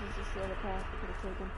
is just the other path we could have taken.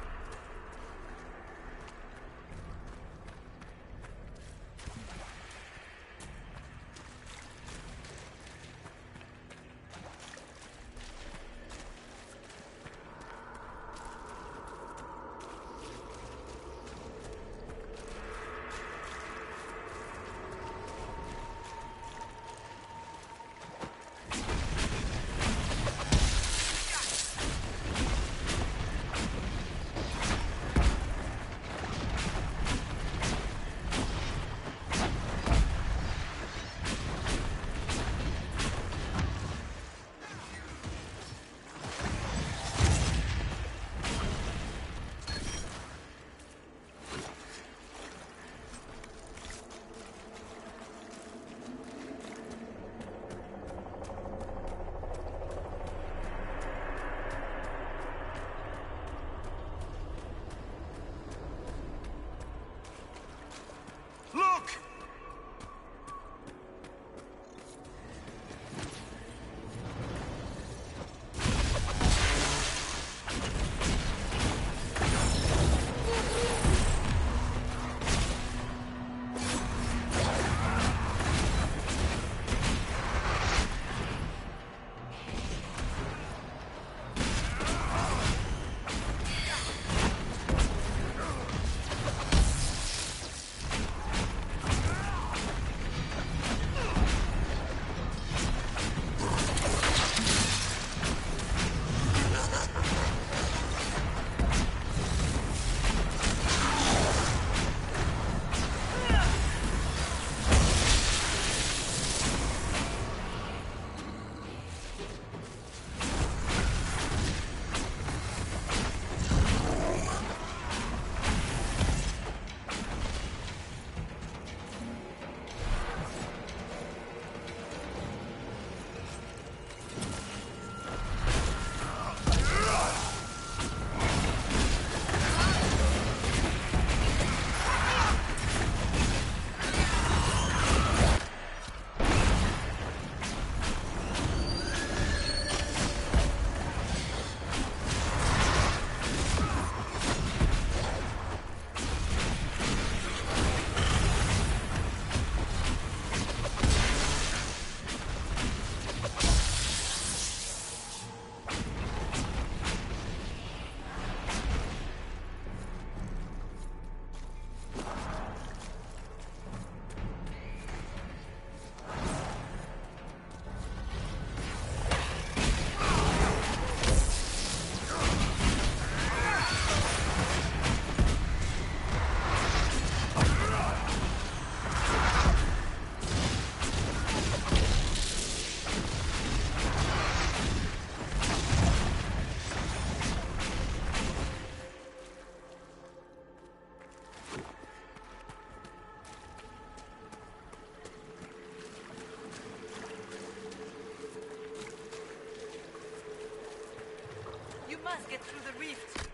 must get through the rift.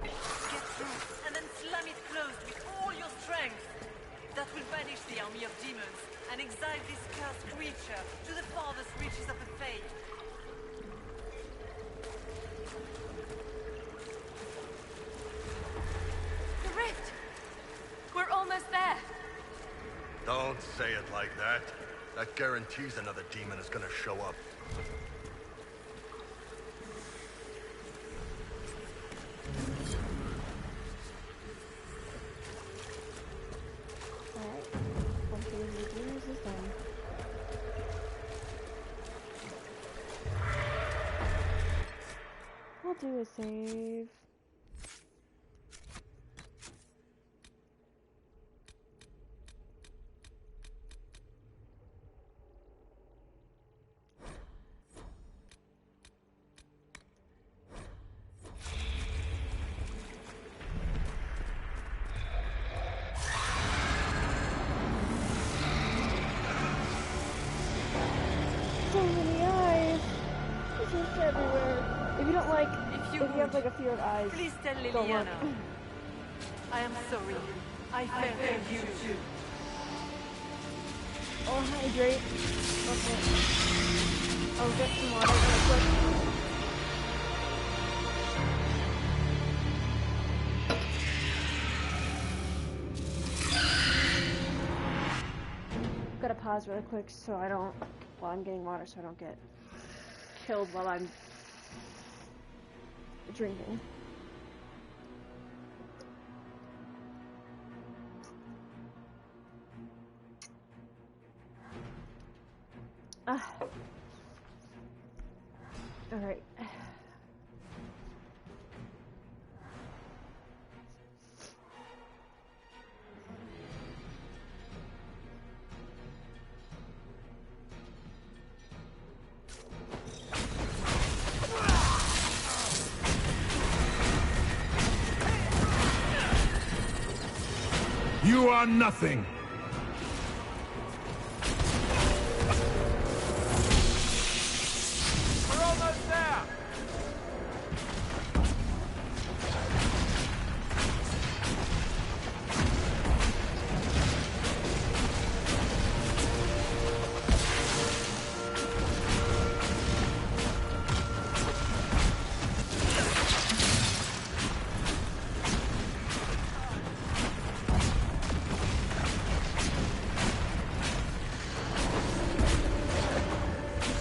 Get through, and then slam it closed with all your strength. That will banish the army of demons, and exile this cursed creature to the farthest reaches of the Fade. The rift! We're almost there. Don't say it like that. That guarantees another demon is gonna show up. Alright, hopefully the demons is done. We'll do a save. So many eyes! It's just everywhere. If you don't like, if you have like a fear of eyes, Please tell don't look. Liliana. I am sorry. I failed you too. Oh, hydrate. Okay. I'll get some water real quick. Gotta pause really quick so I don't, while I'm getting water, so I don't get killed while I'm drinking. All right. You are nothing. We're almost there.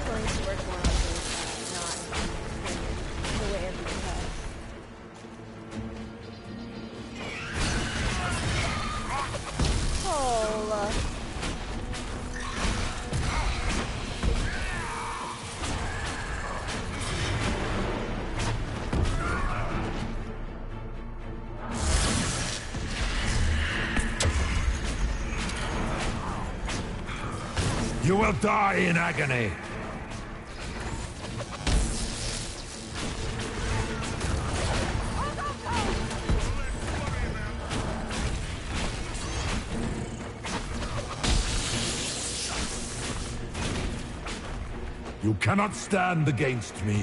Going to work more on things, not the way everyone has. Oh. You will die in agony. You cannot stand against me.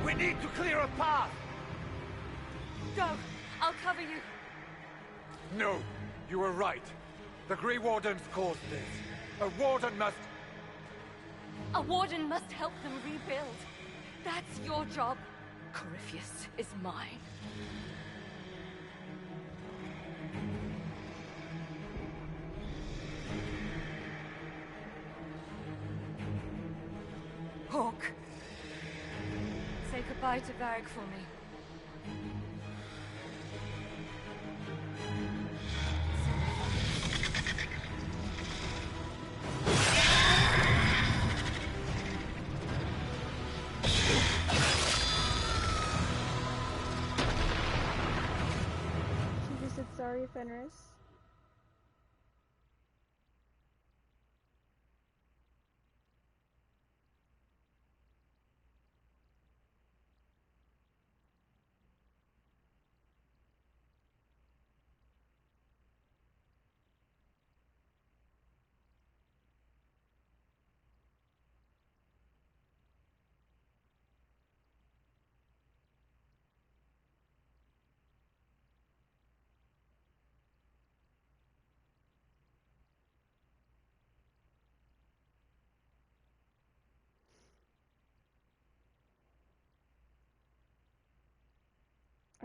We need to clear a path. Go! I'll cover you. No, you were right. The Grey Wardens caused this. A Warden must... A Warden must help them rebuild. That's your job. Corypheus is mine. Hawk. Say goodbye to Varric for me. She just said sorry, Fenris.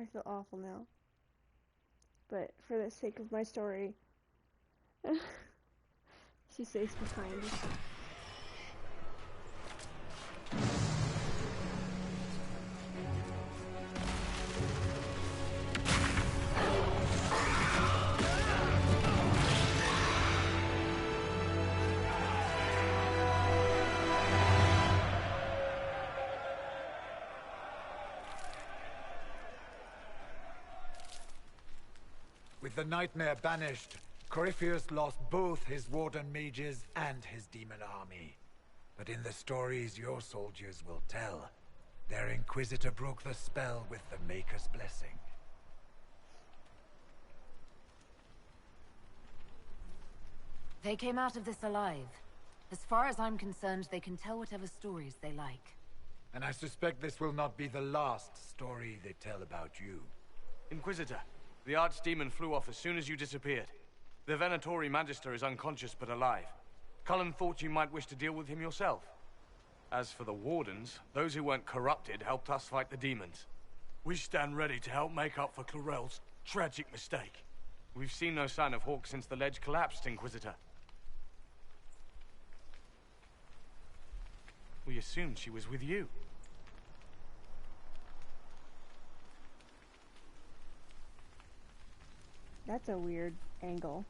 I feel awful now. But for the sake of my story, she stays behind. With the nightmare banished, Corypheus lost both his Warden mages and his demon army. But in the stories your soldiers will tell, their Inquisitor broke the spell with the Maker's blessing. They came out of this alive. As far as I'm concerned, they can tell whatever stories they like. And I suspect this will not be the last story they tell about you. Inquisitor, the Archdemon flew off as soon as you disappeared. The Venatori Magister is unconscious but alive. Cullen thought you might wish to deal with him yourself. As for the Wardens, those who weren't corrupted helped us fight the demons. We stand ready to help make up for Clarel's tragic mistake. We've seen no sign of Hawke since the ledge collapsed, Inquisitor. We assumed she was with you. That's a weird angle.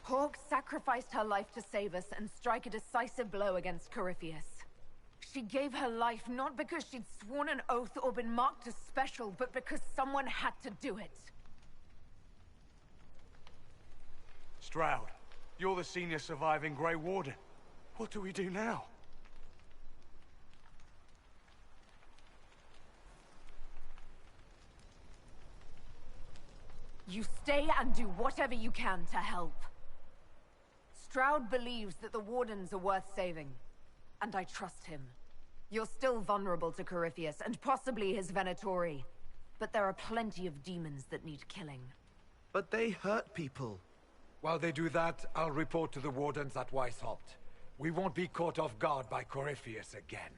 Hawke sacrificed her life to save us and strike a decisive blow against Corypheus. She gave her life not because she'd sworn an oath or been marked as special, but because someone had to do it. Stroud, you're the senior surviving Grey Warden. What do we do now? You stay and do whatever you can to help. Stroud believes that the Wardens are worth saving, and I trust him. You're still vulnerable to Corypheus, and possibly his Venatori, but there are plenty of demons that need killing. But they hurt people. While they do that, I'll report to the Wardens at Weishaupt. We won't be caught off guard by Corypheus again.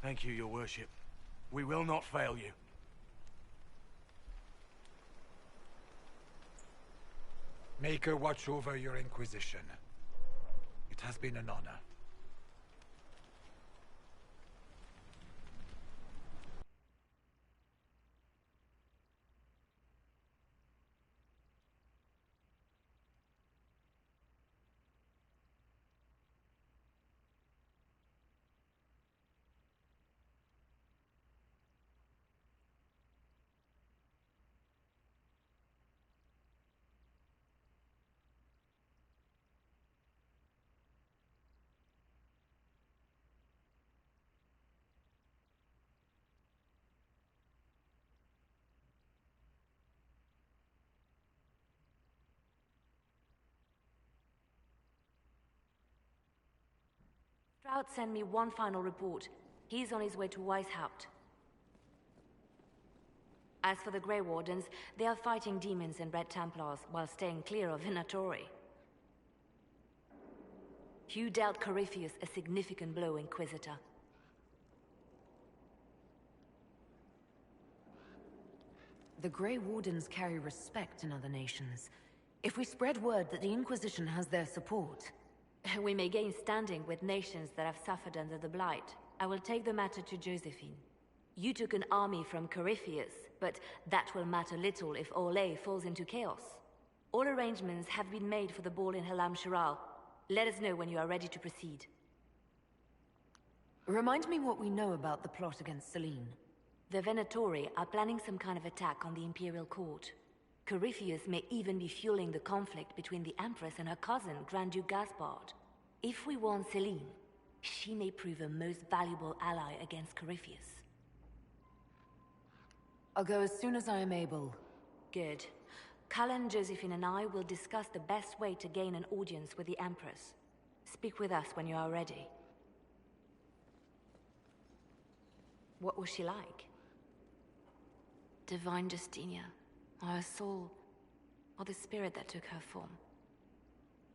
Thank you, your worship. We will not fail you. Maker watch over your Inquisition. It has been an honor. Stroud sent me one final report. He's on his way to Weishaupt. As for the Grey Wardens, they are fighting demons and Red Templars while staying clear of Venatori. You dealt Corypheus a significant blow, Inquisitor. The Grey Wardens carry respect in other nations. If we spread word that the Inquisition has their support... We may gain standing with nations that have suffered under the Blight. I will take the matter to Josephine. You took an army from Corypheus, but that will matter little if Orlais falls into chaos. All arrangements have been made for the ball in Halam Shiral. Let us know when you are ready to proceed. Remind me what we know about the plot against Selene. The Venatori are planning some kind of attack on the Imperial Court. Corypheus may even be fueling the conflict between the Empress and her cousin, Grand Duke Gaspard. If we warn Selene, she may prove a most valuable ally against Corypheus. I'll go as soon as I am able. Good. Cullen, Josephine and I will discuss the best way to gain an audience with the Empress. Speak with us when you are ready. What was she like? Divine Justinia. Or her soul, or the spirit that took her form.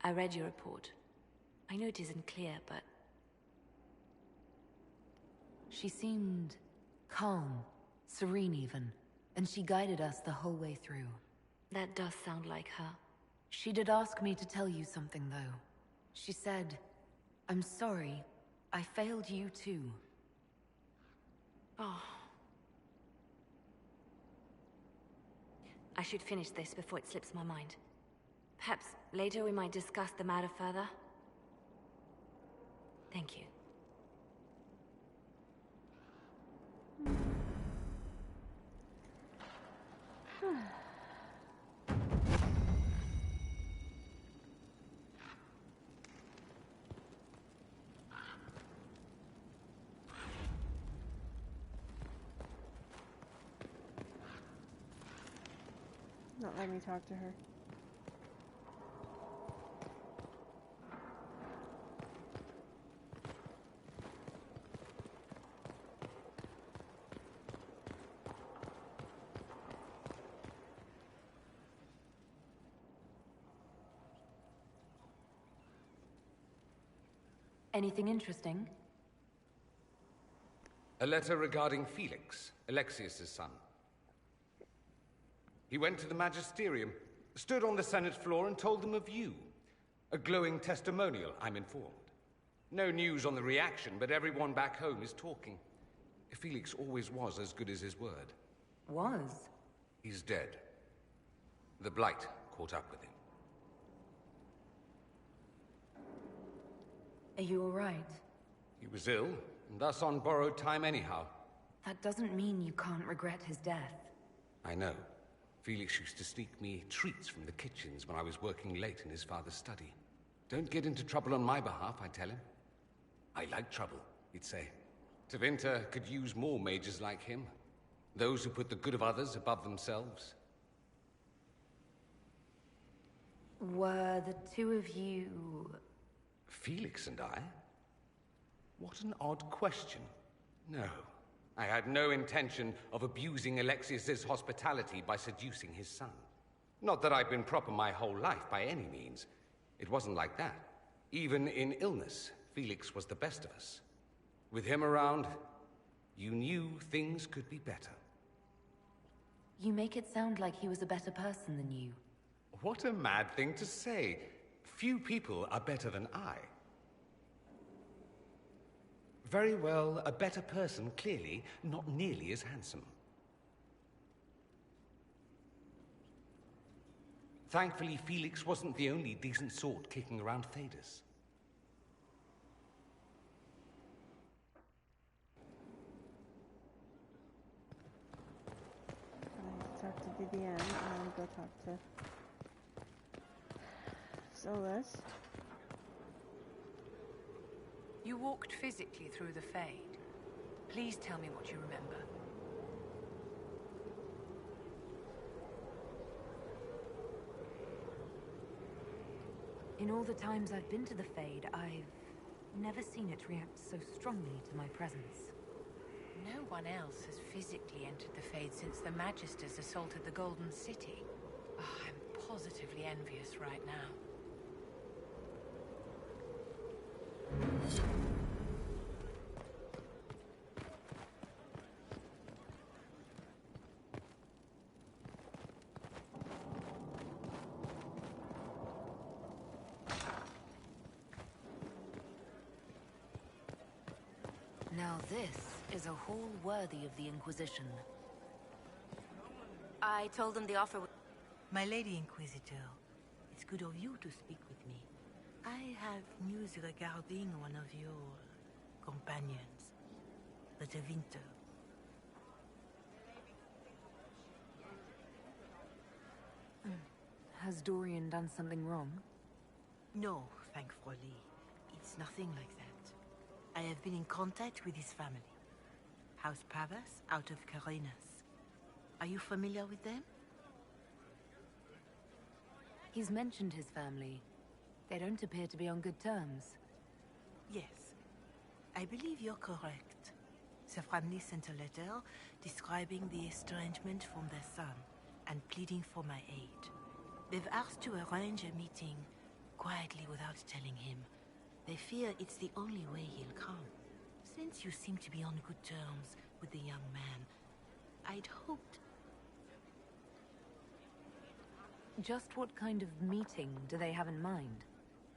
I read your report. I know it isn't clear, but... She seemed Calm, serene even, and she guided us the whole way through. That does sound like her. She did ask me to tell you something, though. She said, "I'm sorry, I failed you too." Oh. I should finish this before it slips my mind. Perhaps later we might discuss the matter further. Thank you. Not letting me talk to her. Anything interesting? A letter regarding Felix, Alexius's son. He went to the Magisterium, stood on the Senate floor and told them of you. A glowing testimonial, I'm informed. No news on the reaction, but everyone back home is talking. Felix always was as good as his word. Was? He's dead. The Blight caught up with him. Are you alright? He was ill, and thus on borrowed time anyhow. That doesn't mean you can't regret his death. I know. Felix used to sneak me treats from the kitchens when I was working late in his father's study. Don't get into trouble on my behalf, I tell him. I like trouble, he'd say. Tevinter could use more mages like him. Those who put the good of others above themselves. Were the two of you... Felix and I? What an odd question. No. I had no intention of abusing Alexius's hospitality by seducing his son. Not that I've been proper my whole life, by any means. It wasn't like that. Even in illness, Felix was the best of us. With him around, you knew things could be better. You make it sound like he was a better person than you. What a mad thing to say. Few people are better than I. Very well, a better person, clearly, not nearly as handsome. Thankfully, Felix wasn't the only decent sort kicking around Thedas. I talk to Vivienne, and go talk to Solus. You walked physically through the Fade. Please tell me what you remember. In all the times I've been to the Fade, I've never seen it react so strongly to my presence. No one else has physically entered the Fade since the Magisters assaulted the Golden City. Oh, I'm positively envious right now. Now this is a hall worthy of the Inquisition. I told them the offer was... My Lady Inquisitor, it's good of you to speak with me. I have news regarding one of your companions, the Tevinter. Has Dorian done something wrong? No, thankfully. It's nothing like that. I have been in contact with his family. House Pavas, out of Carenas. Are you familiar with them? He's mentioned his family. They don't appear to be on good terms. Yes. I believe you're correct. The family sent a letter describing the estrangement from their son and pleading for my aid. They've asked to arrange a meeting quietly without telling him. They fear it's the only way he'll come. Since you seem to be on good terms, with the young man. I'd hoped... Just what kind of meeting do they have in mind?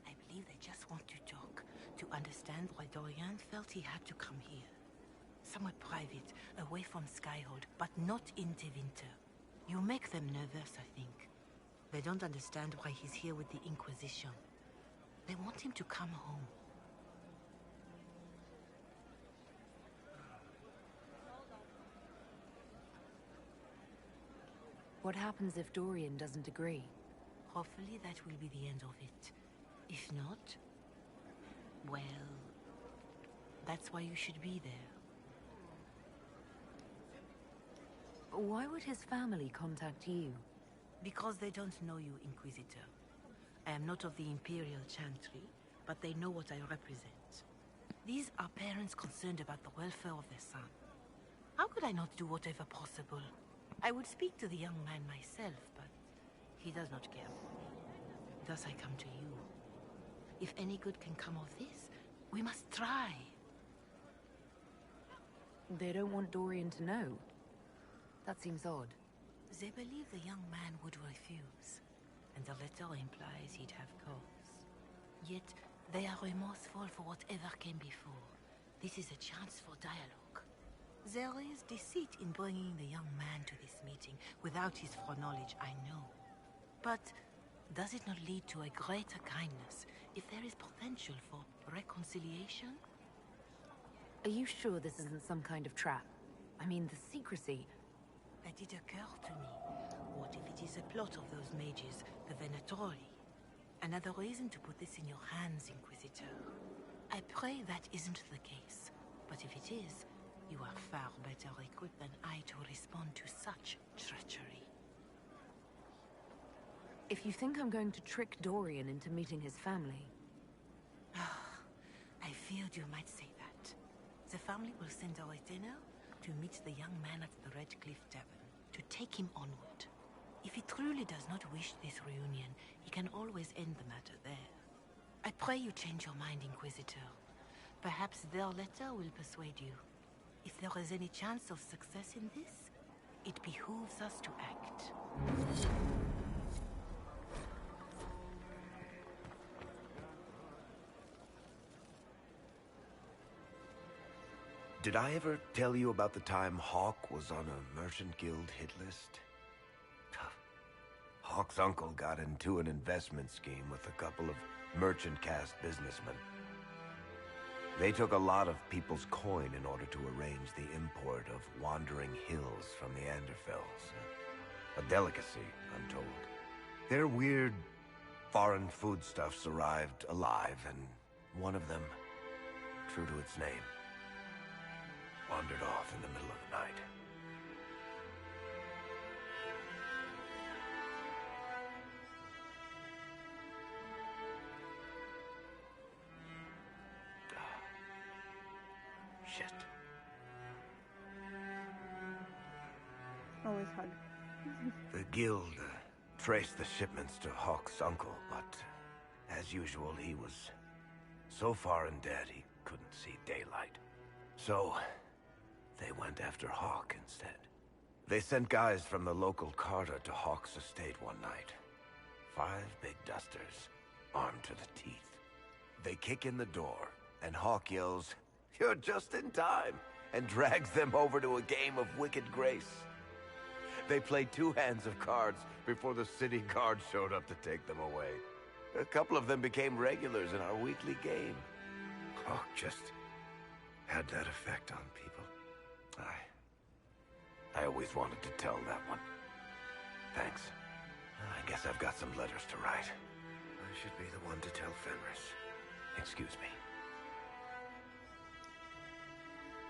I believe they just want to talk, to understand why Dorian felt he had to come here. Somewhere private, away from Skyhold, but not in Tevinter. You make them nervous, I think. They don't understand why he's here with the Inquisition. They want him to come home. What happens if Dorian doesn't agree? Hopefully that will be the end of it. If not, well, that's why you should be there. Why would his family contact you? Because they don't know you, Inquisitor. I am not of the Imperial Chantry, but they know what I represent. These are parents concerned about the welfare of their son. How could I not do whatever possible? I would speak to the young man myself, but he does not care for me. Thus I come to you. If any good can come of this, we must try. They don't want Dorian to know. That seems odd. They believe the young man would refuse, and the letter implies he'd have cause. Yet, they are remorseful for whatever came before. This is a chance for dialogue. There is deceit in bringing the young man to this meeting without his foreknowledge, I know. But does it not lead to a greater kindness if there is potential for reconciliation? Are you sure this isn't some kind of trap? I mean, the secrecy... That did occur to me. What if it is a plot of those mages, the Venatori? Another reason to put this in your hands, Inquisitor. I pray that isn't the case. But if it is, you are far better equipped than I to respond to such treachery. If you think I'm going to trick Dorian into meeting his family... I feared you might say that. The family will send a retainer to meet the young man at the Red Cliff Tavern, to take him onward. If he truly does not wish this reunion, he can always end the matter there. I pray you change your mind, Inquisitor. Perhaps their letter will persuade you. If there is any chance of success in this, it behooves us to act. Did I ever tell you about the time Hawk was on a Merchant Guild hit list? Hawk's uncle got into an investment scheme with a couple of merchant caste businessmen. They took a lot of people's coin in order to arrange the import of wandering hills from the Anderfells. A delicacy, I'm told. Their weird, foreign foodstuffs arrived alive, and one of them, true to its name, wandered off in the middle of the night. Shit. Always hug. The guild traced the shipments to Hawk's uncle, but as usual, he was so far in debt he couldn't see daylight. So they went after Hawk instead. They sent guys from the local carter to Hawk's estate one night. 5 big dusters, armed to the teeth. They kick in the door, and Hawk yells, "You're just in time," and drags them over to a game of Wicked Grace. They played 2 hands of cards before the city guard showed up to take them away. A couple of them became regulars in our weekly game. Hawk just had that effect on people. I always wanted to tell that one. Thanks. I guess I've got some letters to write. I should be the one to tell Fenris. Excuse me.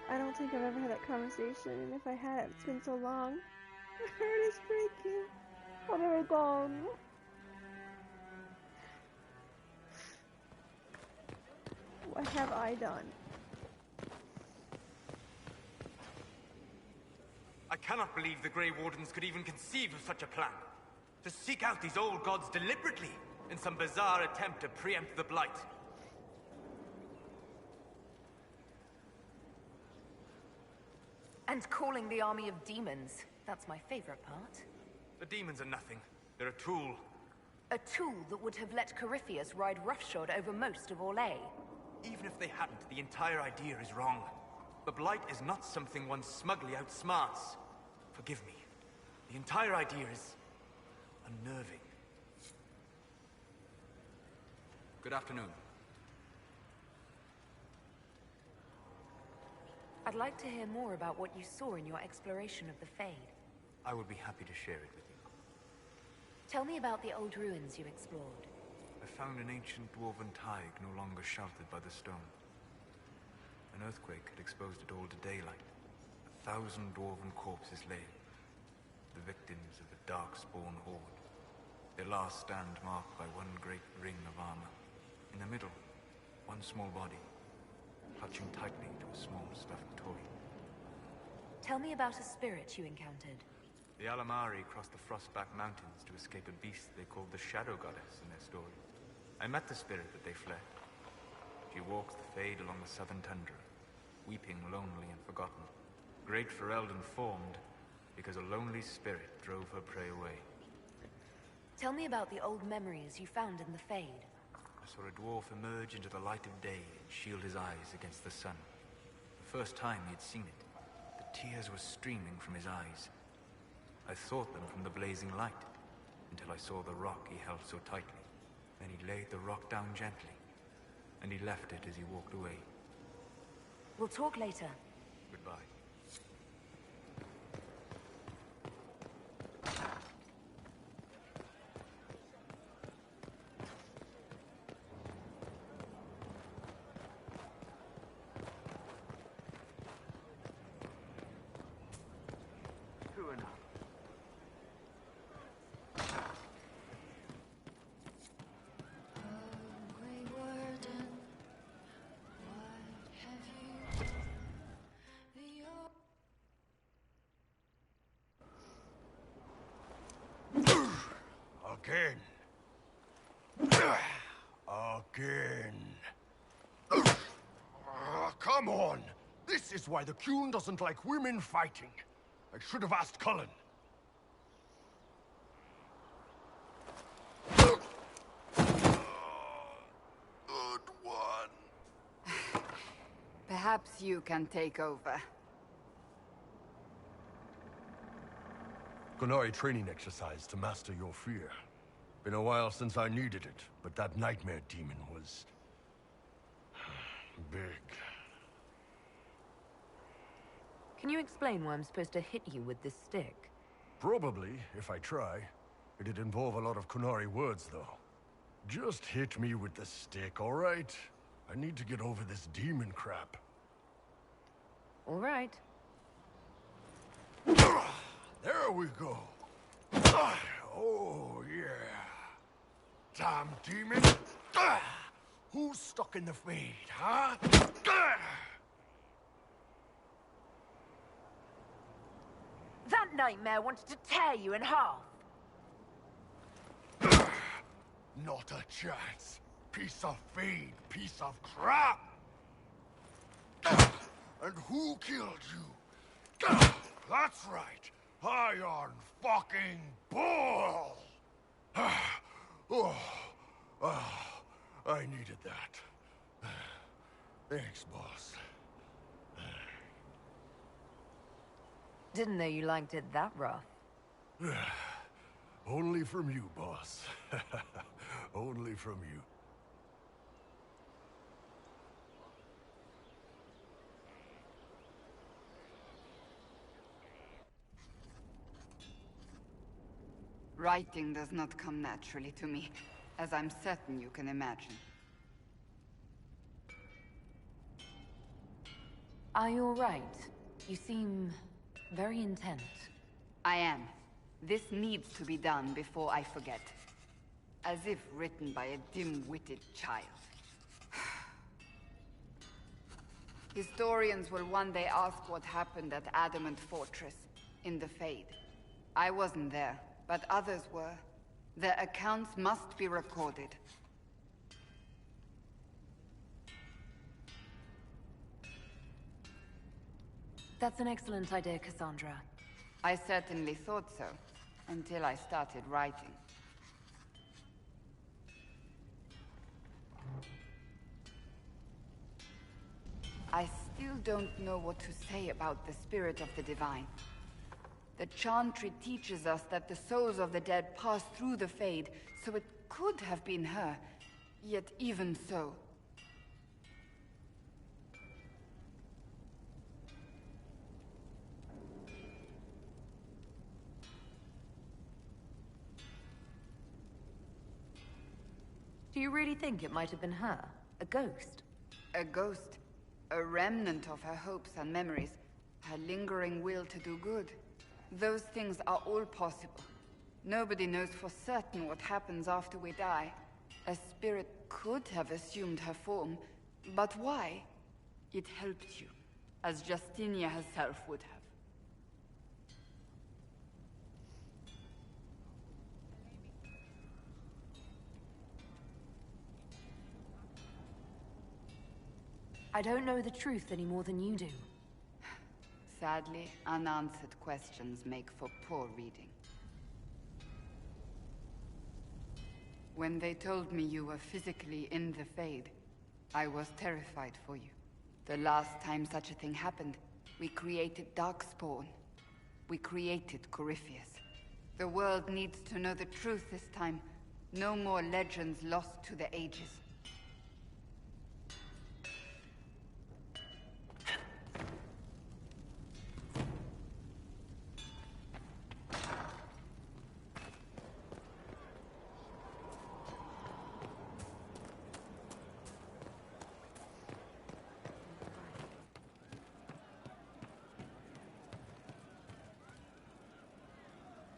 I don't think I've ever had that conversation, and if I had, it's been so long. My heart is breaking. Oh my god. What have I done? I cannot believe the Grey Wardens could even conceive of such a plan. To seek out these old gods deliberately in some bizarre attempt to preempt the Blight. And calling the army of demons. That's my favorite part. The demons are nothing. They're a tool. A tool that would have let Corypheus ride roughshod over most of Orlais. Even if they hadn't, the entire idea is wrong. The Blight is not something one smugly outsmarts. Forgive me. The entire idea is unnerving. Good afternoon. I'd like to hear more about what you saw in your exploration of the Fade. I would be happy to share it with you. Tell me about the old ruins you explored. I found an ancient dwarven thaig no longer sheltered by the stone. An earthquake had exposed it all to daylight. 1,000 dwarven corpses lay, the victims of a dark-spawn horde. Their last stand marked by one great ring of armor. In the middle, one small body, clutching tightly to a small stuffed toy. Tell me about a spirit you encountered. The Alamari crossed the Frostback Mountains to escape a beast they called the Shadow Goddess in their story. I met the spirit that they fled. She walks the Fade along the southern tundra, weeping lonely and forgotten. Great Ferelden formed because a lonely spirit drove her prey away. Tell me about the old memories you found in the Fade. I saw a dwarf emerge into the light of day and shield his eyes against the sun. The first time he had seen it, the tears were streaming from his eyes. I thought them from the blazing light, until I saw the rock he held so tightly. Then he laid the rock down gently, and he left it as he walked away. We'll talk later. Goodbye. Again. Again. Come on! This is why the Qun doesn't like women fighting. I should have asked Cullen. Good one. Perhaps you can take over. Qunari training exercise to master your fear. Been a while since I needed it, but that nightmare demon was... big. Can you explain why I'm supposed to hit you with this stick? Probably, if I try. It'd involve a lot of Qunari words, though. Just hit me with the stick, all right? I need to get over this demon crap. All right. There we go. Oh, yeah. Damn demon. Who's stuck in the Fade, huh? That nightmare wanted to tear you in half. Not a chance. Piece of Fade, piece of crap. And who killed you? That's right. Iron fucking Bull! I needed that. Thanks, boss. Didn't know you liked it that rough. Only from you, boss. Only from you. Writing does not come naturally to me, as I'm certain you can imagine. Are you all right? You seem very intent. I am. This needs to be done before I forget. As if written by a dim-witted child. Historians will one day ask what happened at Adamant Fortress, in the Fade. I wasn't there, but others were. Their accounts must be recorded. That's an excellent idea, Cassandra. I certainly thought so, until I started writing. I still don't know what to say about the spirit of the divine. The Chantry teaches us that the souls of the dead pass through the Fade, so it could have been her. Yet even so... Do you really think it might have been her? A ghost? A ghost. A remnant of her hopes and memories. Her lingering will to do good. Those things are all possible. Nobody knows for certain what happens after we die. A spirit could have assumed her form, but why? It helped you, as Justinia herself would have. I don't know the truth any more than you do. Sadly, unanswered questions make for poor reading. When they told me you were physically in the Fade, I was terrified for you. The last time such a thing happened, we created Darkspawn. We created Corypheus. The world needs to know the truth this time. No more legends lost to the ages.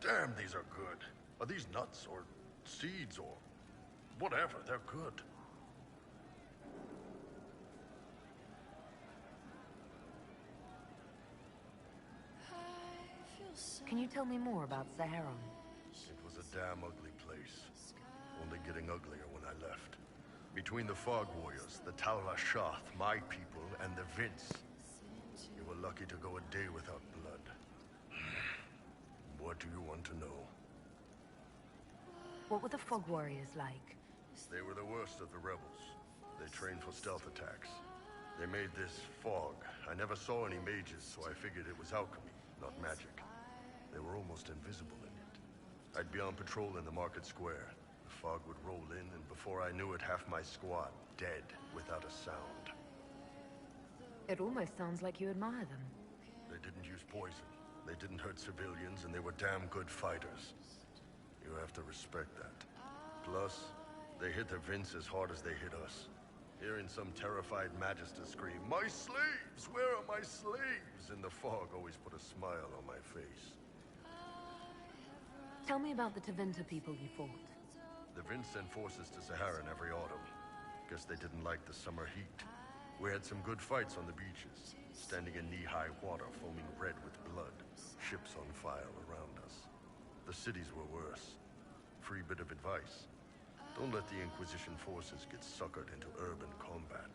Damn, these are good. Are these nuts or seeds or whatever? They're good. Can you tell me more about Saharon? It was a damn ugly place. Only getting uglier when I left. Between the Fog Warriors, the Tal Rashath, my people, and the Vince. You were lucky to go a day without blood. What do you want to know? What were the Fog Warriors like? They were the worst of the rebels. They trained for stealth attacks. They made this fog. I never saw any mages, so I figured it was alchemy, not magic. They were almost invisible in it. I'd be on patrol in the market square. The fog would roll in, and before I knew it, half my squad dead without a sound. It almost sounds like you admire them. They didn't use poison. They didn't hurt civilians, and they were damn good fighters. You have to respect that. Plus, they hit the Vince as hard as they hit us. Hearing some terrified Magister scream, "My slaves! Where are my slaves?" in the fog always put a smile on my face. Tell me about the Tevinter people you fought. The Vince sent forces to Saharan every autumn. Guess they didn't like the summer heat. We had some good fights on the beaches, standing in knee-high water foaming red with blood, ships on fire around us. The cities were worse. Free bit of advice. Don't let the Inquisition forces get suckered into urban combat.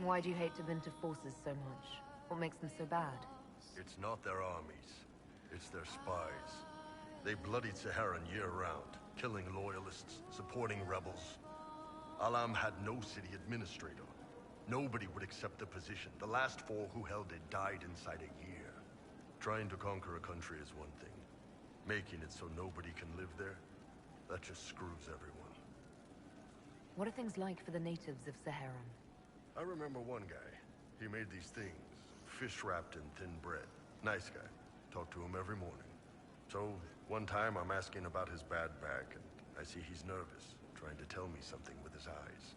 Why do you hate Tevinter forces so much? What makes them so bad? It's not their armies. It's their spies. They bloodied Saharan year-round, killing loyalists, supporting rebels. Alam had no city administrator. Nobody would accept the position. The last 4 who held it died inside a year. Trying to conquer a country is one thing. Making it so nobody can live there, that just screws everyone. What are things like for the natives of Saharan? I remember one guy. He made these things, fish wrapped in thin bread. Nice guy. Talk to him every morning. So, one time I'm asking about his bad back, and I see he's nervous, trying to tell me something with his eyes.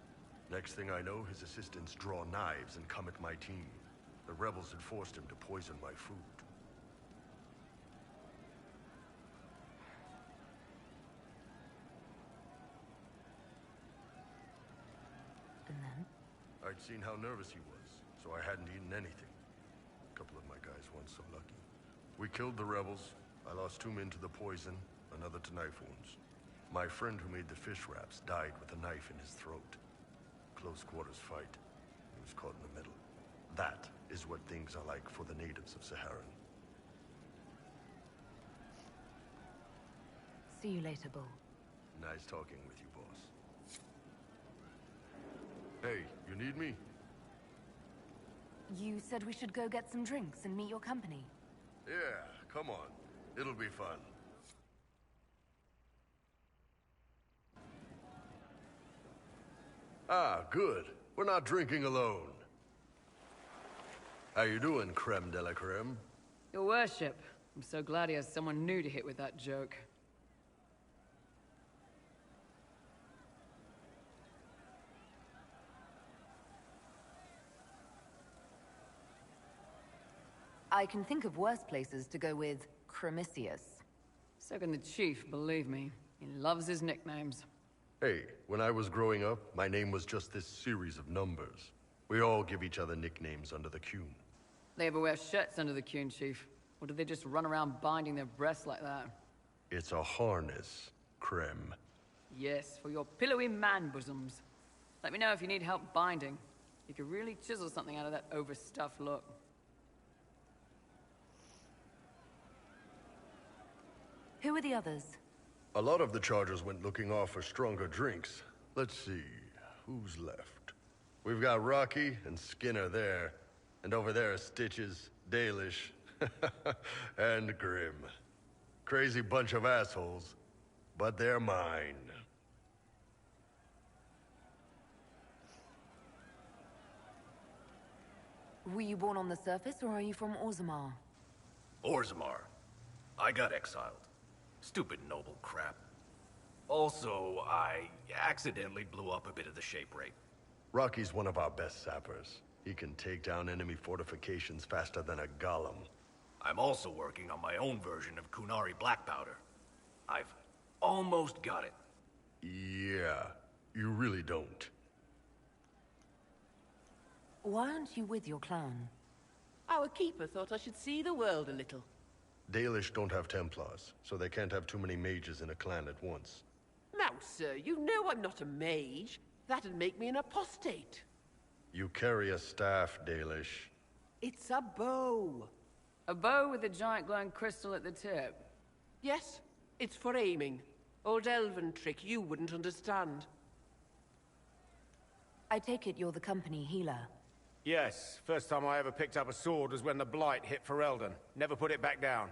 Next thing I know, his assistants draw knives and come at my team. The rebels had forced him to poison my food. And then? I'd seen how nervous he was, so I hadn't eaten anything. A couple of my guys weren't so lucky. We killed the rebels. I lost 2 men to the poison, another to knife wounds. My friend who made the fish wraps died with a knife in his throat. Close quarters fight. He was caught in the middle. That is what things are like for the natives of Saharan. See you later, Bull. Nice talking with you, boss. Hey, you need me? You said we should go get some drinks and meet your company. Yeah, come on. It'll be fun. Ah, good. We're not drinking alone. How you doing, creme de la creme? Your worship. I'm so glad he has someone new to hit with that joke. I can think of worse places to go with Cremisius. So can the chief, believe me. He loves his nicknames. Hey, when I was growing up, my name was just this series of numbers. We all give each other nicknames under the Qun. They ever wear shirts under the Qun, chief? Or do they just run around binding their breasts like that? It's a harness, creme. Yes, for your pillowy man-bosoms. Let me know if you need help binding. You could really chisel something out of that overstuffed look. Who are the others? A lot of the Chargers went looking off for stronger drinks. Let's see, who's left? We've got Rocky and Skinner there. And over there are Stitches, Dalish, and Grim. Crazy bunch of assholes, but they're mine. Were you born on the surface, or are you from Orzammar? Orzammar. I got exiled. Stupid noble crap. Also, I accidentally blew up a bit of the shape rate. Rocky's one of our best sappers. He can take down enemy fortifications faster than a golem. I'm also working on my own version of Kunari black powder. I've almost got it. Yeah, you really don't. Why aren't you with your clan? Our keeper thought I should see the world a little. Dalish don't have Templars, so they can't have too many mages in a clan at once. Now, sir, you know I'm not a mage. That'd make me an apostate. You carry a staff, Dalish. It's a bow. A bow with a giant glowing crystal at the tip. Yes, it's for aiming. Old elven trick you wouldn't understand. I take it you're the company healer. Yes, first time I ever picked up a sword was when the Blight hit Ferelden. Never put it back down.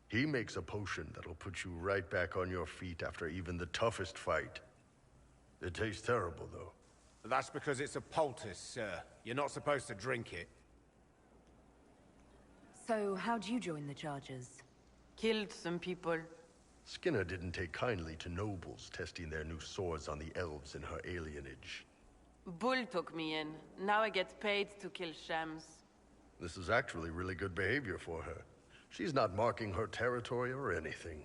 He makes a potion that'll put you right back on your feet after even the toughest fight. It tastes terrible, though. That's because it's a poultice, sir. You're not supposed to drink it. So, how'd you join the Chargers? Killed some people. Skinner didn't take kindly to nobles testing their new swords on the elves in her alienage. Bull took me in. Now I get paid to kill shams. This is actually really good behavior for her. She's not marking her territory or anything.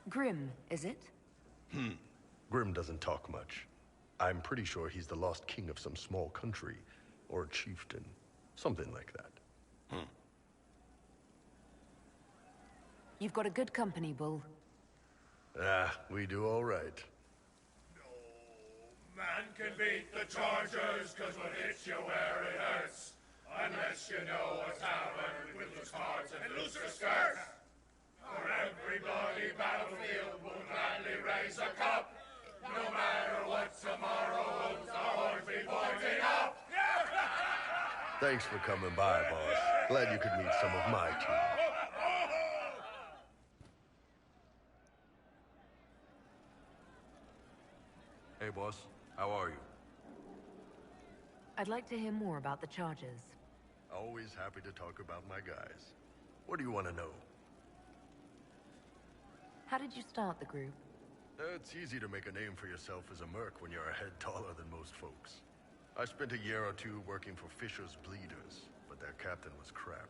Grim, is it? Grim doesn't talk much. I'm pretty sure he's the lost king of some small country, or a chieftain. Something like that. You've got a good company, Bull. Ah, we do all right. Man can beat the Chargers, cause what hits you where it hurts. Unless you know what's happened with loose cards and looser skirts. For every bloody battlefield will gladly raise a cup. No matter what tomorrow holds, our horns be pointing up. Thanks for coming by, boss. Glad you could meet some of my team. Hey, boss. How are you? I'd like to hear more about the Chargers. Always happy to talk about my guys. What do you want to know? How did you start the group? It's easy to make a name for yourself as a merc when you're a head taller than most folks. I spent a year or two working for Fisher's Bleeders, but their captain was crap.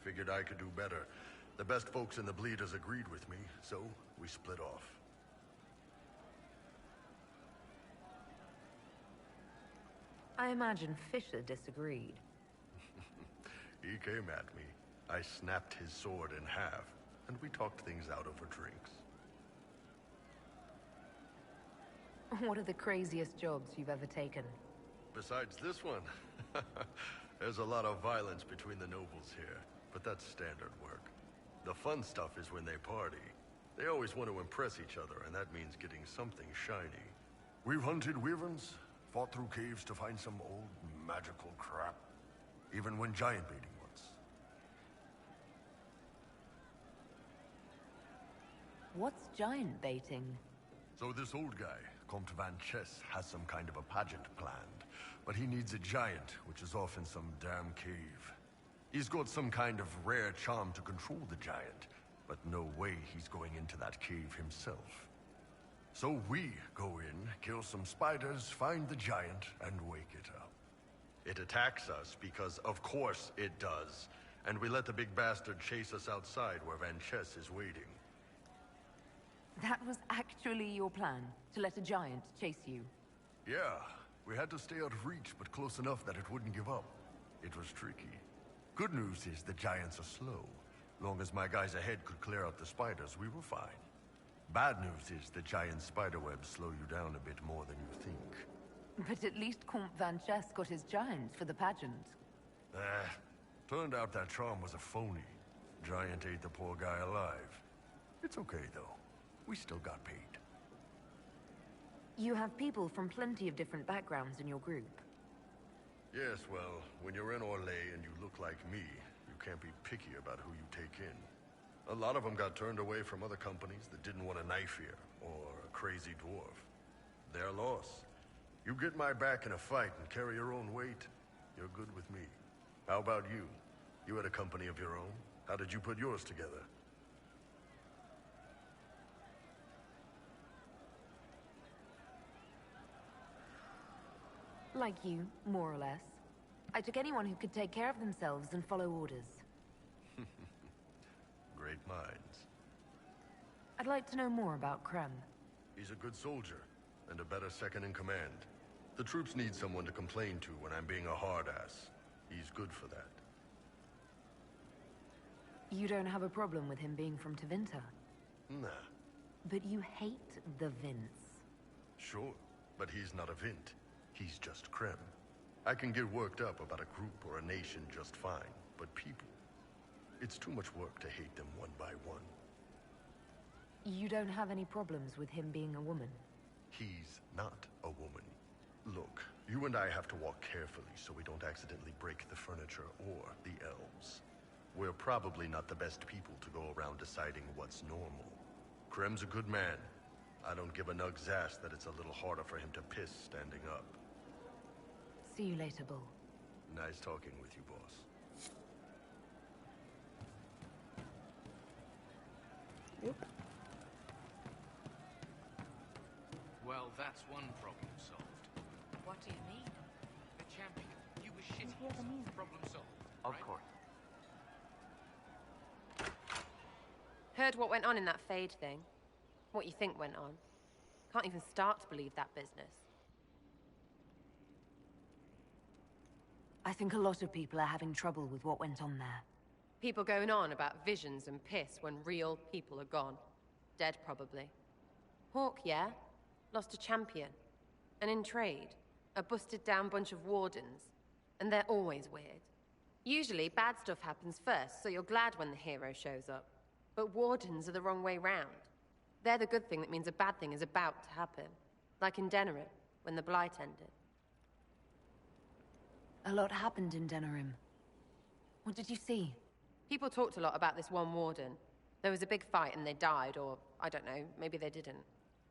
Figured I could do better. The best folks in the Bleeders agreed with me, so we split off. I imagine Fisher disagreed. He came at me. I snapped his sword in half, and we talked things out over drinks. What are the craziest jobs you've ever taken? besides this one. There's a lot of violence between the nobles here, but that's standard work. The fun stuff is when they party. They always want to impress each other, and that means getting something shiny. We've hunted wyverns, fought through caves to find some old magical crap. Even went giant baiting once. What's giant baiting? So this old guy, Comte Van Chess, has some kind of a pageant planned. But he needs a giant, which is off in some damn cave. He's got some kind of rare charm to control the giant, but no way he's going into that cave himself. So we go in, kill some spiders, find the giant, and wake it up. It attacks us because, of course, it does. And we let the big bastard chase us outside where Van Chess is waiting. That was actually your plan, to let a giant chase you? Yeah, we had to stay out of reach, but close enough that it wouldn't give up. It was tricky. Good news is the giants are slow. Long as my guys ahead could clear out the spiders, we were fine. Bad news is the giant spiderwebs slow you down a bit more than you think. But at least Comte Van Chess got his giant for the pageant. Turned out that charm was a phony. Giant ate the poor guy alive. It's okay, though. We still got paid. You have people from plenty of different backgrounds in your group. Yes, well, when you're in Orlais and you look like me, you can't be picky about who you take in. A lot of them got turned away from other companies that didn't want a knife here, or a crazy dwarf. Their loss. You get my back in a fight and carry your own weight, you're good with me. How about you? You had a company of your own. How did you put yours together? Like you, more or less. I took anyone who could take care of themselves and follow orders. Great minds. I'd like to know more about Krem. He's a good soldier, and a better second in command. The troops need someone to complain to when I'm being a hard-ass. He's good for that. You don't have a problem with him being from Tevinter? Nah. But you hate the Vince. Sure, but he's not a Vint. He's just Krem. I can get worked up about a group or a nation just fine, but people... It's too much work to hate them one by one. You don't have any problems with him being a woman? He's not a woman. Look, you and I have to walk carefully so we don't accidentally break the furniture or the elves. We're probably not the best people to go around deciding what's normal. Krem's a good man. I don't give a nug's ass that it's a little harder for him to piss standing up. See you later, Bull. Nice talking with you, boss. Yep. Well, that's one problem solved. What do you mean? The champion. You were shitting yourself. Problem solved. Of course. Heard what went on in that Fade thing. What you think went on. Can't even start to believe that business. I think a lot of people are having trouble with what went on there. People going on about visions and piss when real people are gone. Dead, probably. Hawk, yeah? Lost a champion. And in trade, a busted down bunch of Wardens. And they're always weird. Usually, bad stuff happens first, so you're glad when the hero shows up. But Wardens are the wrong way round. They're the good thing that means a bad thing is about to happen. Like in Denerim, when the Blight ended. A lot happened in Denerim. What did you see? People talked a lot about this one Warden. There was a big fight and they died, or, I don't know, maybe they didn't.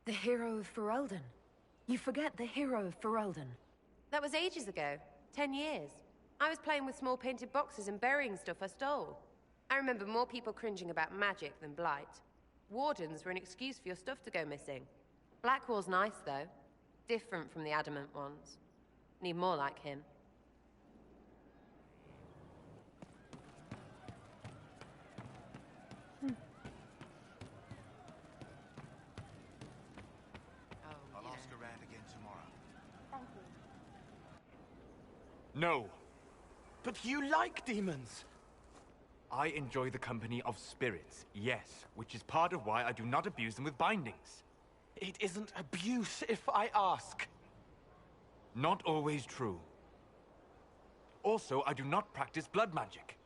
The hero of Ferelden. You forget the hero of Ferelden. That was ages ago. 10 years. I was playing with small painted boxes and burying stuff I stole. I remember more people cringing about magic than Blight. Wardens were an excuse for your stuff to go missing. Blackwall's nice, though. Different from the adamant ones. Need more like him. I'll ask around again tomorrow. Thank you. No. But you like demons! I enjoy the company of spirits, yes, which is part of why I do not abuse them with bindings. It isn't abuse if I ask. Not always true. Also, I do not practice blood magic,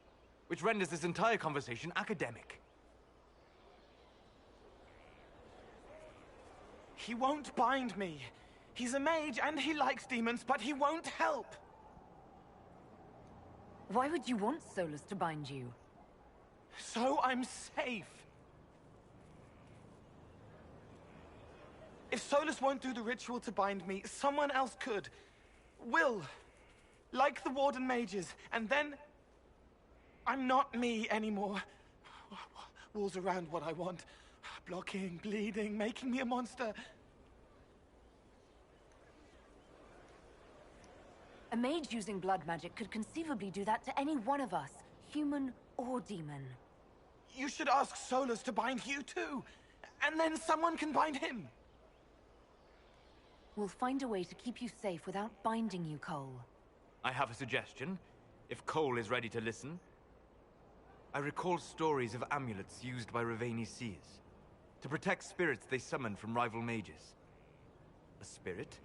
which renders this entire conversation academic. He won't bind me. He's a mage and he likes demons, but he won't help. Why would you want Solus to bind you? So I'm safe. If Solus won't do the ritual to bind me, someone else could. Will. Like the Warden mages, and then I'm not me anymore. Walls around what I want. Blocking, bleeding, making me a monster. A mage using blood magic could conceivably do that to any one of us, human or demon. You should ask Solus to bind you too, and then someone can bind him. We'll find a way to keep you safe without binding you, Cole. I have a suggestion, if Cole is ready to listen. I recall stories of amulets used by Ravani's seers to protect spirits they summoned from rival mages. A spirit,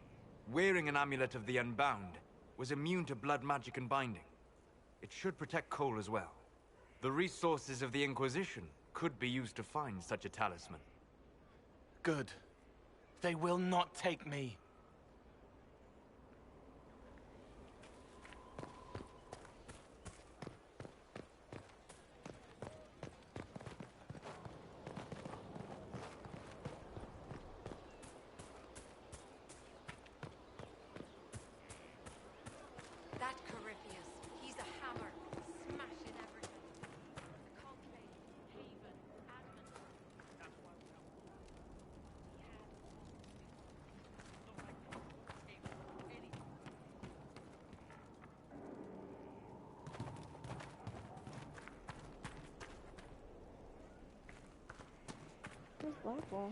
wearing an amulet of the Unbound, was immune to blood magic and binding. It should protect Cole as well. The resources of the Inquisition could be used to find such a talisman. Good. They will not take me. That Corypheus, he's a hammer, smashing everything. Conclave, Haven, Adamant. Where's Blackwall?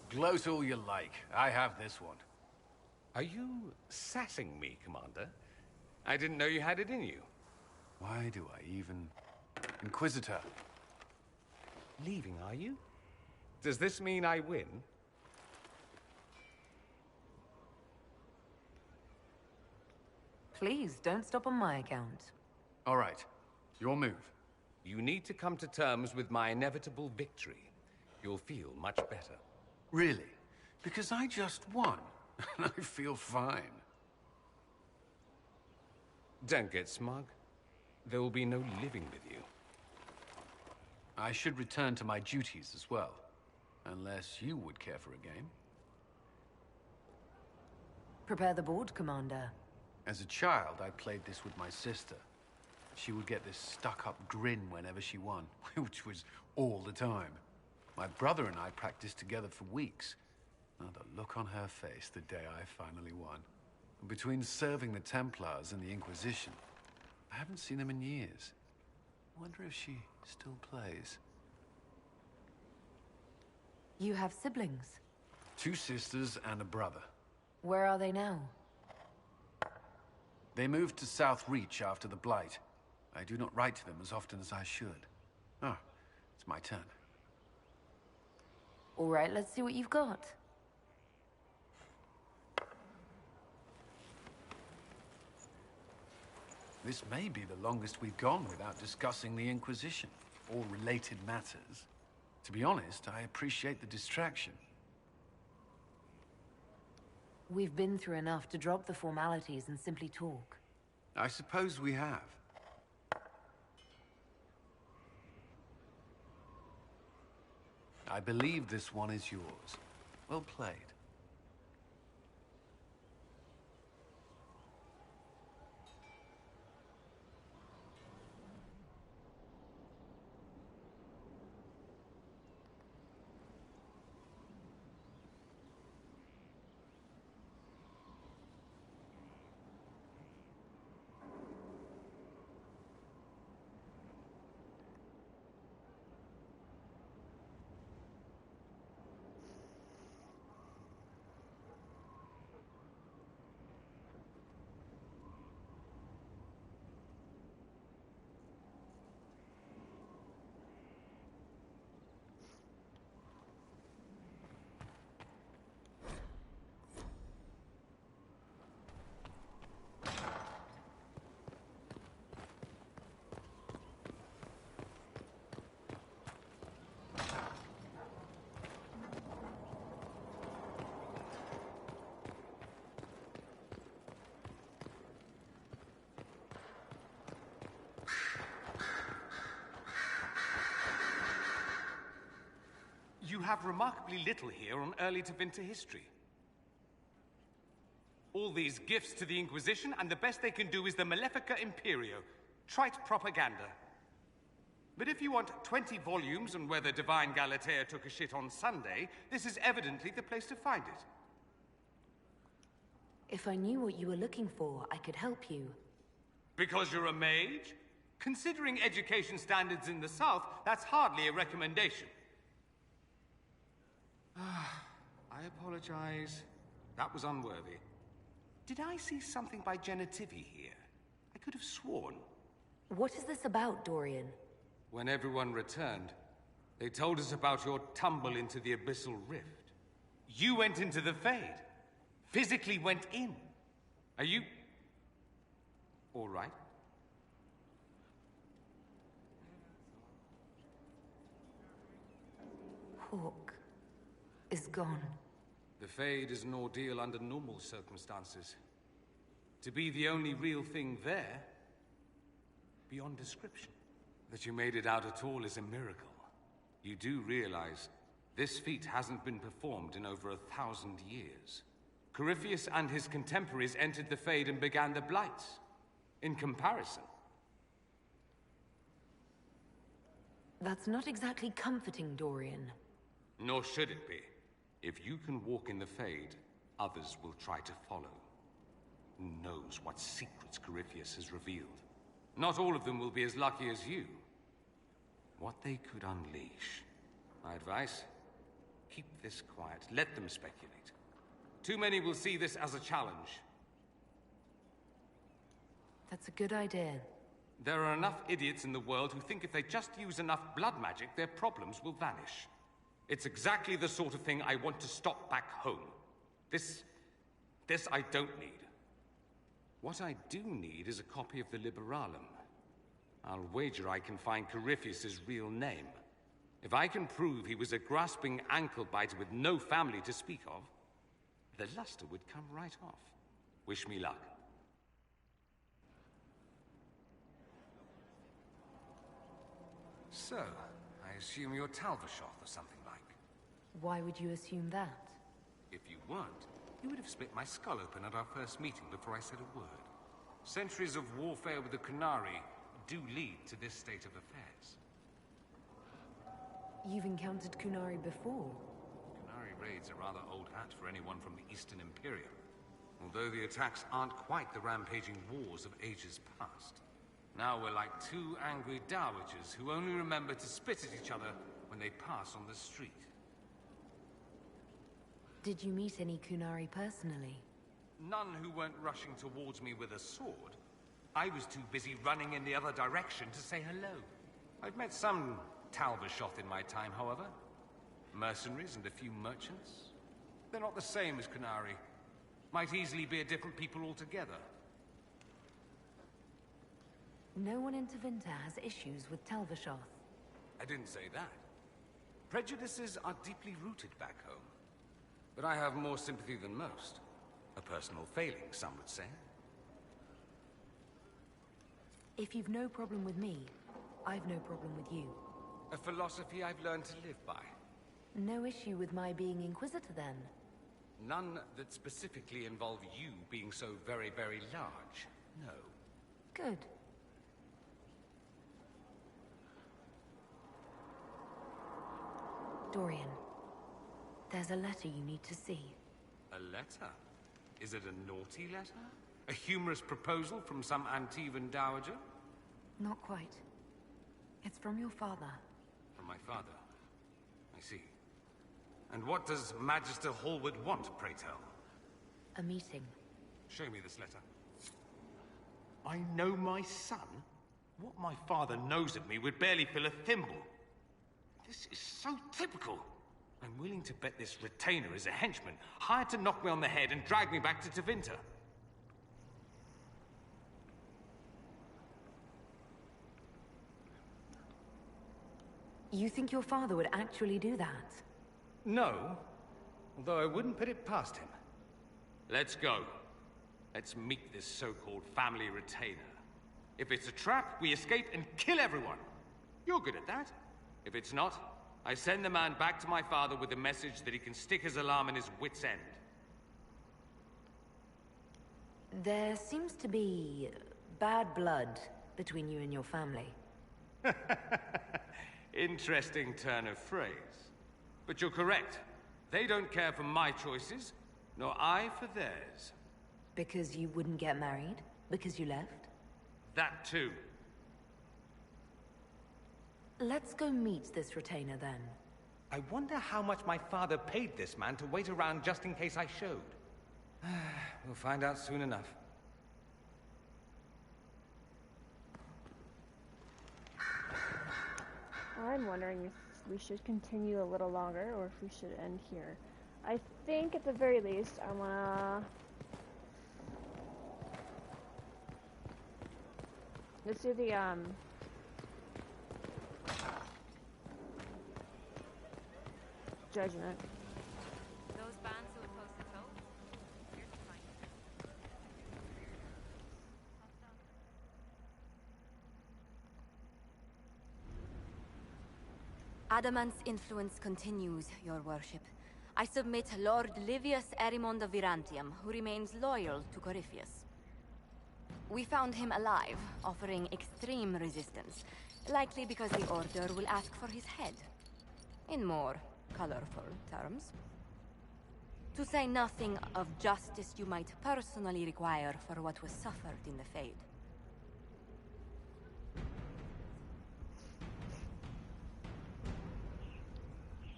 Gloat all you like. I have this one. Are you sassing me, Commander? I didn't know you had it in you. Why do I even... Inquisitor. Leaving, are you? Does this mean I win? Please, don't stop on my account. All right. Your move. You need to come to terms with my inevitable victory. You'll feel much better. Really? Because I just won. And I feel fine. Don't get smug. There will be no living with you. I should return to my duties as well. Unless you would care for a game. Prepare the board, Commander. As a child, I played this with my sister. She would get this stuck-up grin whenever she won, which was all the time. My brother and I practiced together for weeks. Oh, the look on her face the day I finally won. Between serving the Templars and the Inquisition, I haven't seen them in years. I wonder if she still plays. You have siblings? 2 sisters and a brother. Where are they now? They moved to South Reach after the Blight. I do not write to them as often as I should. Oh, it's my turn. All right, let's see what you've got. This may be the longest we've gone without discussing the Inquisition, or related matters. To be honest, I appreciate the distraction. We've been through enough to drop the formalities and simply talk. I suppose we have. I believe this one is yours. Well played. you have remarkably little here on early Tevinter history. All these gifts to the Inquisition, and the best they can do is the Malefica Imperio. Trite propaganda. But if you want 20 volumes on whether Divine Galatea took a shit on Sunday, this is evidently the place to find it. If I knew what you were looking for, I could help you. Because you're a mage? Considering education standards in the South, that's hardly a recommendation. I apologize. That was unworthy. Did I see something by Genitivi here? I could have sworn. What is this about, Dorian? When everyone returned, they told us about your tumble into the Abyssal Rift. You went into the Fade. Physically went in. Are you... all right? Hawk is gone. The Fade is an ordeal under normal circumstances. To be the only real thing there, beyond description. That you made it out at all is a miracle. You do realize this feat hasn't been performed in over 1,000 years. Corypheus and his contemporaries entered the Fade and began the Blights. In comparison. That's not exactly comforting, Dorian. Nor should it be. If you can walk in the Fade, others will try to follow. Who knows what secrets Corypheus has revealed? Not all of them will be as lucky as you. What they could unleash. My advice? Keep this quiet. Let them speculate. Too many will see this as a challenge. That's a good idea. There are enough idiots in the world who think if they just use enough blood magic, their problems will vanish. It's exactly the sort of thing I want to stop back home. This I don't need. What I do need is a copy of the Liberalum. I'll wager I can find Corypheus' real name. If I can prove he was a grasping ankle-biter with no family to speak of, the luster would come right off. Wish me luck. So, I assume you're Talvashoth or something like. Why would you assume that? If you weren't, you would have split my skull open at our first meeting before I said a word. Centuries of warfare with the Qunari do lead to this state of affairs. You've encountered Qunari before? Qunari raids are rather old hat for anyone from the Eastern Imperium. Although the attacks aren't quite the rampaging wars of ages past. Now we're like two angry dowagers who only remember to spit at each other when they pass on the street. Did you meet any Qunari personally? None who weren't rushing towards me with a sword. I was too busy running in the other direction to say hello. I've met some Talvashoth in my time, however. Mercenaries and a few merchants. They're not the same as Qunari. Might easily be a different people altogether. No one in Tevinter has issues with Talvashoth. I didn't say that. Prejudices are deeply rooted back home. But I have more sympathy than most. A personal failing, some would say. If you've no problem with me, I've no problem with you. A philosophy I've learned to live by. No issue with my being Inquisitor, then? None that specifically involve you being so very, very large. No. Good. Dorian, there's a letter you need to see. A letter? Is it a naughty letter? A humorous proposal from some Antivan dowager? Not quite. It's from your father. From my father? I see. And what does Magister Hallward want, pray tell? A meeting. Show me this letter. I know my son? What my father knows of me would barely fill a thimble. This is so typical. I'm willing to bet this retainer is a henchman, hired to knock me on the head and drag me back to Tevinter. You think your father would actually do that? No, although I wouldn't put it past him. Let's go. Let's meet this so-called family retainer. If it's a trap, we escape and kill everyone. You're good at that. If it's not, I send the man back to my father with the message that he can stick his alarm in his wit's end. There seems to be bad blood between you and your family. Interesting turn of phrase. But you're correct. They don't care for my choices, nor I for theirs. Because you wouldn't get married? Because you left? That too. Let's go meet this retainer then. I wonder how much my father paid this man to wait around just in case I showed. We'll find out soon enough. I'm wondering if we should continue a little longer or if we should end here. I think at the very least I wanna... Let's do the judgment. Those bands who oppose the vote, here's to find Adamant's influence continues, your worship. I submit Lord Livius Erimond of Virantium, who remains loyal to Corypheus. We found him alive, offering extreme resistance, likely because the Order will ask for his head. In more colorful terms. To say nothing of justice you might personally require for what was suffered in the Fade.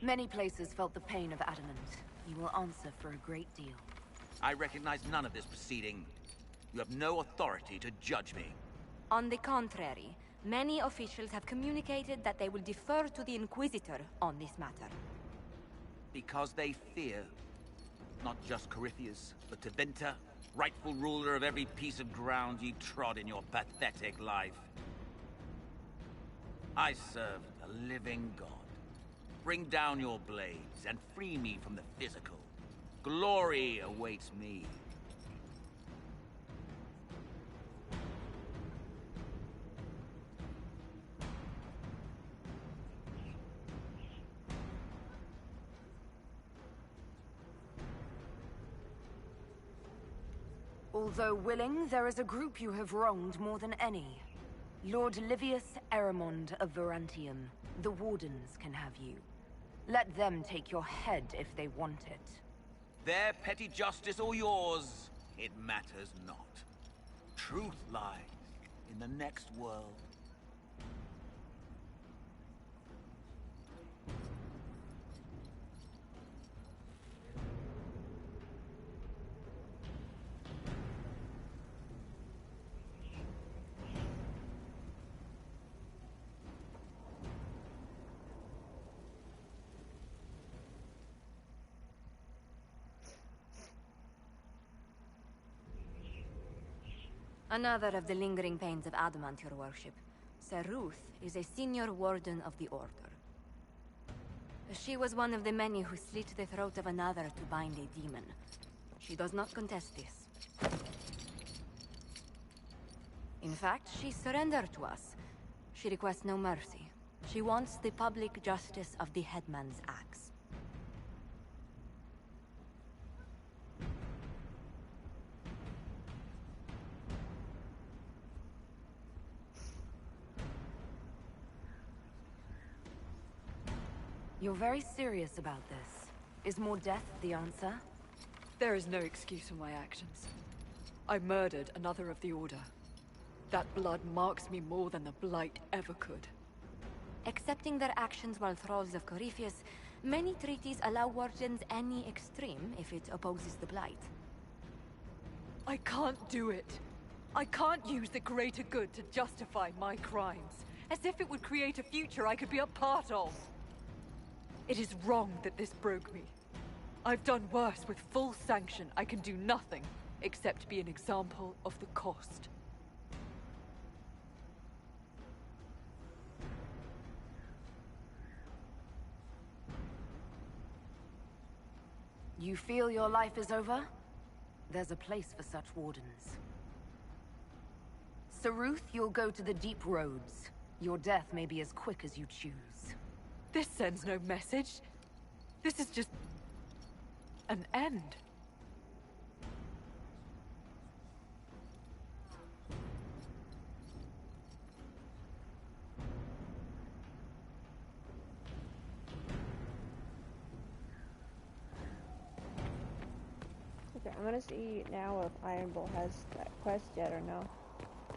Many places felt the pain of Adamant. You will answer for a great deal. I recognize none of this proceeding. You have no authority to judge me. On the contrary, many officials have communicated that they will defer to the Inquisitor on this matter. Because they fear not just Corypheus, but Tevinter, rightful ruler of every piece of ground ye trod in your pathetic life. I serve the living God. Bring down your blades and free me from the physical. Glory awaits me. Although willing, there is a group you have wronged more than any. Lord Livius Erimond of Virantium. The Wardens can have you. Let them take your head if they want it. Their petty justice or yours, it matters not. Truth lies in the next world. Another of the lingering pains of Adamant, your worship. Sir Ruth is a senior warden of the Order. She was one of the many who slit the throat of another to bind a demon. She does not contest this. In fact, she surrendered to us. She requests no mercy. She wants the public justice of the Headman's axe. You're very serious about this. Is more death the answer? There is no excuse for my actions. I murdered another of the Order. That blood marks me more than the Blight ever could. Accepting their actions while thralls of Corypheus, many treaties allow Wardens any extreme if it opposes the Blight. I can't do it. I can't use the greater good to justify my crimes, as if it would create a future I could be a part of. It is wrong that this broke me. I've done worse with full sanction. I can do nothing except be an example of the cost. You feel your life is over? There's a place for such wardens. Sir Ruth, you'll go to the Deep Roads. Your death may be as quick as you choose. This sends no message. This is just... an end. Okay, I'm gonna see now if Iron Bull has that quest yet or no. I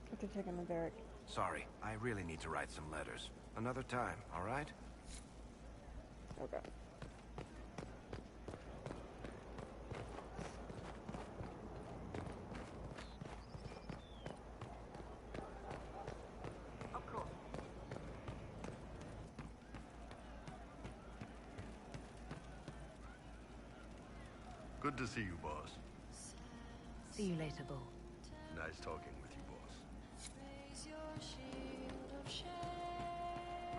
have to check on the barrack. Sorry, I really need to write some letters. Another time, all right? Okay. Good to see you, boss. See you later, Bull. Nice talking with you, boss.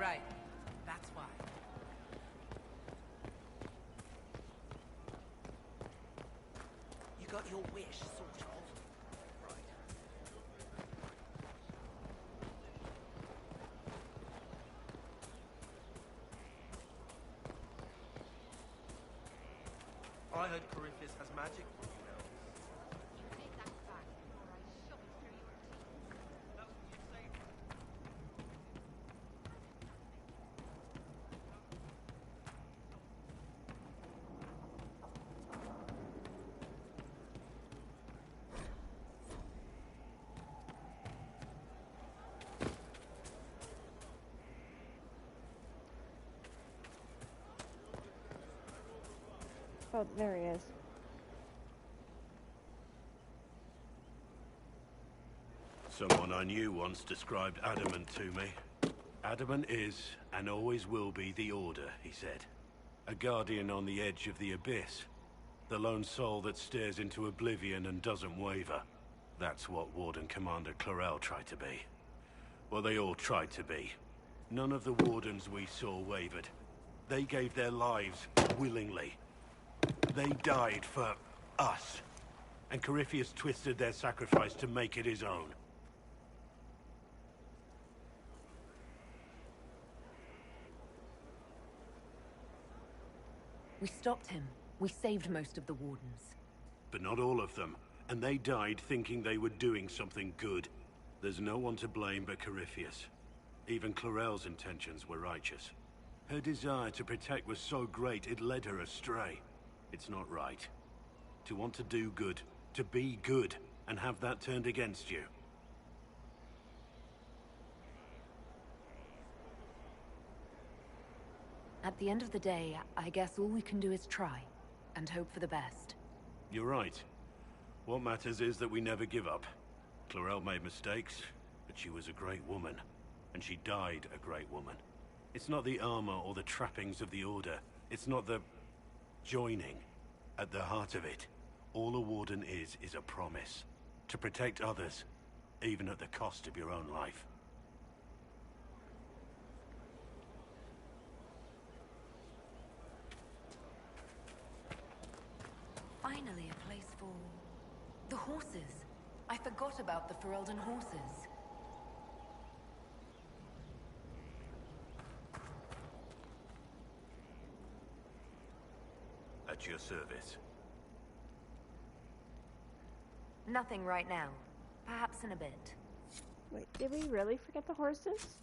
Right. That's why. You got your wish, sort of. I heard Corypheus has magic. Oh, there he is. Someone I knew once described Adamant to me. Adamant is, and always will be, the Order, he said. A guardian on the edge of the abyss. The lone soul that stares into oblivion and doesn't waver. That's what Warden Commander Clarel tried to be. Well, they all tried to be. None of the Wardens we saw wavered. They gave their lives willingly. They died for us. And Corypheus twisted their sacrifice to make it his own. We stopped him. We saved most of the Wardens. But not all of them. And they died thinking they were doing something good. There's no one to blame but Corypheus. Even Clarel's intentions were righteous. Her desire to protect was so great it led her astray. It's not right. To want to do good, to be good, and have that turned against you. At the end of the day, I guess all we can do is try, and hope for the best. You're right. What matters is that we never give up. Clarel made mistakes, but she was a great woman. And she died a great woman. It's not the armor or the trappings of the Order. It's not the... joining. At the heart of it, all a Warden is a promise. To protect others, even at the cost of your own life. Finally, a place for... the horses. I forgot about the Ferelden horses. At your service. Nothing right now. Perhaps in a bit. Wait, did we really forget the horses?